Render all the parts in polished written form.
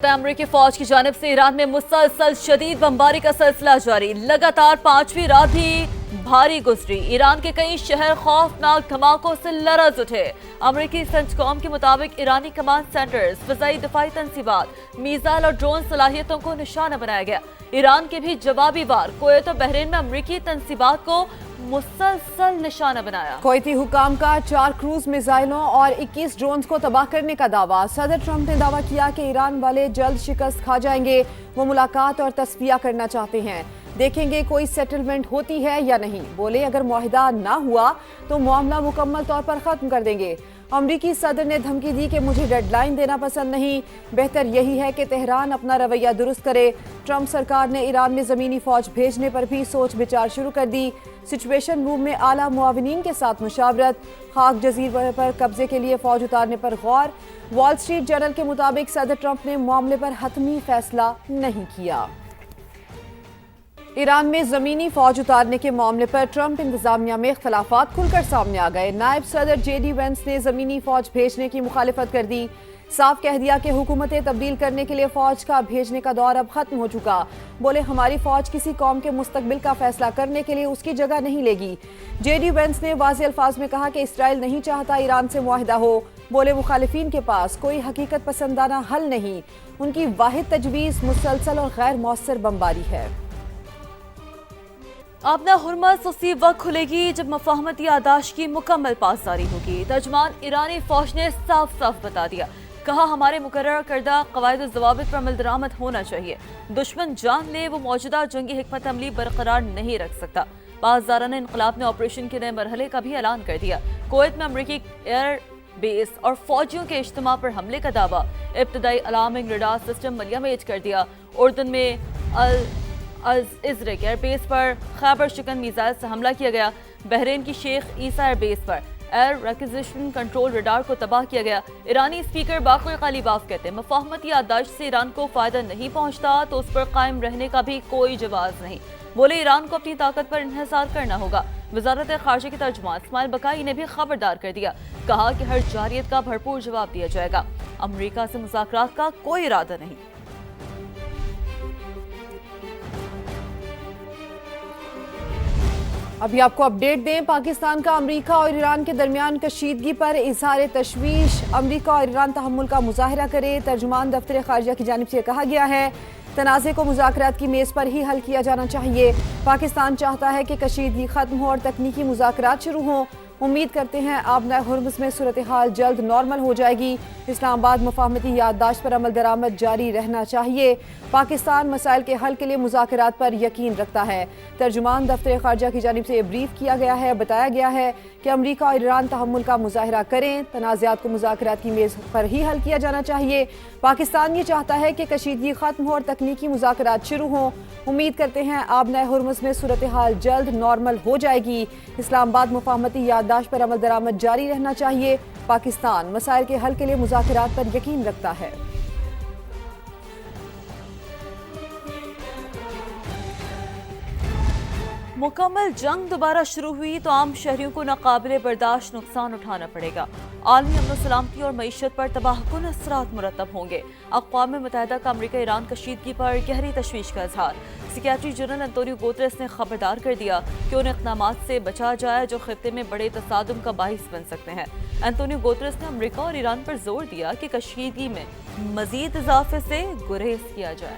امریکی فوج کی جانب سے ایران میں مسلسل شدید بمباری کا سلسلہ جاری، لگاتار پانچویں رات بھی بھاری گزری۔ ایران کے کئی شہر خوفناک دھماکوں سے لرز اٹھے۔ امریکی سینٹکام کے مطابق ایرانی کمانڈ سینٹرز، فضائی دفاعی تنصیبات، میزائل اور ڈرون صلاحیتوں کو نشانہ بنایا گیا۔ ایران کے بھی جوابی وار کویت اور بحرین میں امریکی تنصیبات کو مسلسل نشانہ بنایا۔ کویتی حکام کا 4 کروز میزائلوں اور 21 ڈرونز کو تباہ کرنے کا دعویٰ۔ صدر ٹرمپ نے دعویٰ کیا کہ ایران والے جلد شکست کھا جائیں گے۔ وہ ملاقات اور تصفیہ کرنا چاہتے ہیں، دیکھیں گے کوئی سیٹلمنٹ ہوتی ہے یا نہیں۔ بولے اگر معاہدہ نہ ہوا تو معاملہ مکمل طور پر ختم کر دیں گے۔ امریکی صدر نے دھمکی دی کہ مجھے ڈیڈ لائن دینا پسند نہیں، بہتر یہی ہے کہ تہران اپنا رویہ درست کرے۔ ٹرمپ سرکار نے ایران میں زمینی فوج بھیجنے پر بھی سوچ بچار شروع کر دی۔ سچویشن روم میں اعلیٰ معاونین کے ساتھ مشاورت، خاک جزیرے پر قبضے کے لیے فوج اتارنے پر غور۔ وال اسٹریٹ جرنل کے مطابق صدر ٹرمپ نے معاملے پر حتمی فیصلہ نہیں کیا۔ ایران میں زمینی فوج اتارنے کے معاملے پر ٹرمپ انتظامیہ میں اختلافات کھل کر سامنے آ گئے۔ نائب صدر جے ڈی وینس نے زمینی فوج بھیجنے کی مخالفت کر دی، صاف کہہ دیا کہ حکومتیں تبدیل کرنے کے لیے فوج کا بھیجنے کا دور اب ختم ہو چکا۔ بولے ہماری فوج کسی قوم کے مستقبل کا فیصلہ کرنے کے لیے اس کی جگہ نہیں لے گی۔ جے ڈی وینس نے واضح الفاظ میں کہا کہ اسرائیل نہیں چاہتا ایران سے معاہدہ ہو۔ بولے مخالفین کے پاس کوئی حقیقت پسندانہ حل نہیں، ان کی واحد تجویز مسلسل اور غیر مؤثر بمباری ہے۔ آبنہ ہرمز اسی وقت کھلے گی جب مفاہمتی یادداشت کی مکمل پاسداری ہوگی۔ ترجمان ایرانی فوج نے صاف صاف بتا دیا، کہا ہمارے مقررہ کردہ قواعد و ضوابط پر عمل درآمد ہونا چاہیے۔ دشمن جان لے وہ موجودہ جنگی حکمت عملی برقرار نہیں رکھ سکتا۔ پاسدارانہ انقلاب نے آپریشن کے نئے مرحلے کا بھی اعلان کر دیا۔ کویت میں امریکی ایئر بیس اور فوجیوں کے اجتماع پر حملے کا دعویٰ، ابتدائی الارمنگ ریڈار سسٹم ملیہ میں ایج کر دیا۔ اردن میں ازرق ایئر بیس پر خیبر شکن میزائل سے حملہ کیا گیا۔ بحرین کی شیخ عیسیٰ ایئر بیس پر ایئر ریکوزیشن کنٹرول ریڈار کو تباہ کیا گیا۔ ایرانی اسپیکر باقر غالیباف کہتے ہیں مفاہمتی یادداشت سے ایران کو فائدہ نہیں پہنچتا تو اس پر قائم رہنے کا بھی کوئی جواز نہیں۔ بولے ایران کو اپنی طاقت پر انحصار کرنا ہوگا۔ وزارت خارجہ کے ترجمان اسماعیل بقائی نے بھی خبردار کر دیا، کہا کہ ہر جارحیت کا بھرپور جواب دیا جائے گا۔ امریکہ سے مذاکرات کا کوئی ارادہ نہیں۔ ابھی آپ کو اپڈیٹ دیں، پاکستان کا امریکہ اور ایران کے درمیان کشیدگی پر اظہار تشویش، امریکہ اور ایران تحمل کا مظاہرہ کرے۔ ترجمان دفتر خارجہ کی جانب سے کہا گیا ہے تنازع کو مذاکرات کی میز پر ہی حل کیا جانا چاہیے۔ پاکستان چاہتا ہے کہ کشیدگی ختم ہو اور تکنیکی مذاکرات شروع ہوں۔ امید کرتے ہیں آبنہ ہرمز میں صورتحال جلد نارمل ہو جائے گی۔ اسلام آباد مفاہمتی یادداشت پر عمل درآمد جاری رہنا چاہیے۔ پاکستان مسائل کے حل کے لیے مذاکرات پر یقین رکھتا ہے۔ ترجمان دفتر خارجہ کی جانب سے بریف کیا گیا ہے، بتایا گیا ہے کہ امریکہ اور ایران تحمل کا مظاہرہ کریں، تنازعات کو مذاکرات کی میز پر ہی حل کیا جانا چاہیے۔ پاکستان یہ چاہتا ہے کہ کشیدگی ختم ہو اور تکنیکی مذاکرات شروع ہوں۔ امید کرتے ہیں آبنہ ہرمز میں صورتحال جلد نارمل ہو جائے گی۔ اسلام آباد مفاہمتی یادداشت پر عمل درآمد جاری رہنا چاہیے۔ پاکستان مسائل کے حل کے لیے مذاکرات پر یقین رکھتا ہے۔ مکمل جنگ دوبارہ شروع ہوئی تو عام شہریوں کو ناقابل برداشت نقصان اٹھانا پڑے گا۔ عالمی امن و سلامتی اور معیشت پر تباہ کن اثرات مرتب ہوں گے۔ اقوام متحدہ کا امریکہ ایران کشیدگی پر گہری تشویش کا اظہار۔ سیکریٹری جنرل انتونیو گوتریس نے خبردار کر دیا کہ ان اقدامات سے بچا جائے جو خطے میں بڑے تصادم کا باعث بن سکتے ہیں۔ انتونیو گوتریس نے امریکہ اور ایران پر زور دیا کہ کشیدگی میں مزید اضافے سے گریز کیا جائے۔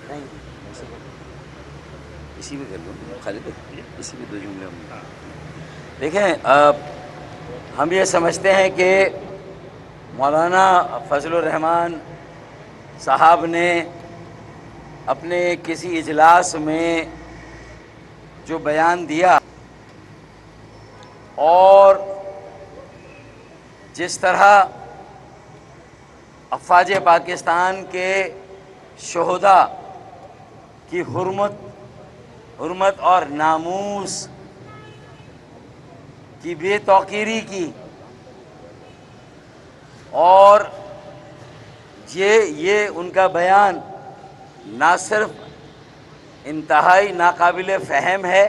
نہیں اسی میں کر لوں خالد، اسی میں 2 جملے دیکھیں، ہم یہ سمجھتے ہیں کہ مولانا فضل الرحمان صاحب نے اپنے کسی اجلاس میں جو بیان دیا اور جس طرح افواج پاکستان کے شہداء کی حرمت اور ناموس کی بے توقیری کی، اور یہ ان کا بیان نہ صرف انتہائی ناقابل فہم ہے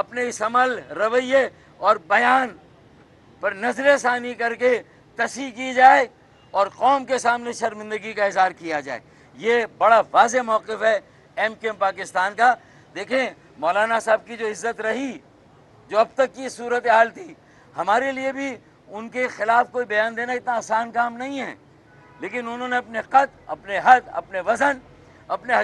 اپنے اس عمل رویے اور بیان پر نظر ثانی کر کے تصحیح کی جائے اور قوم کے سامنے شرمندگی کا اظہار کیا جائے. یہ بڑا واضح موقف ہے ایم کیو ایم پاکستان کا. دیکھیں مولانا صاحب کی جو عزت رہی، جو اب تک کی صورتحال تھی، ہمارے لیے بھی ان کے خلاف کوئی بیان دینا اتنا آسان کام نہیں ہے، لیکن انہوں نے اپنے قد، اپنے حد، اپنے وزن، اپنے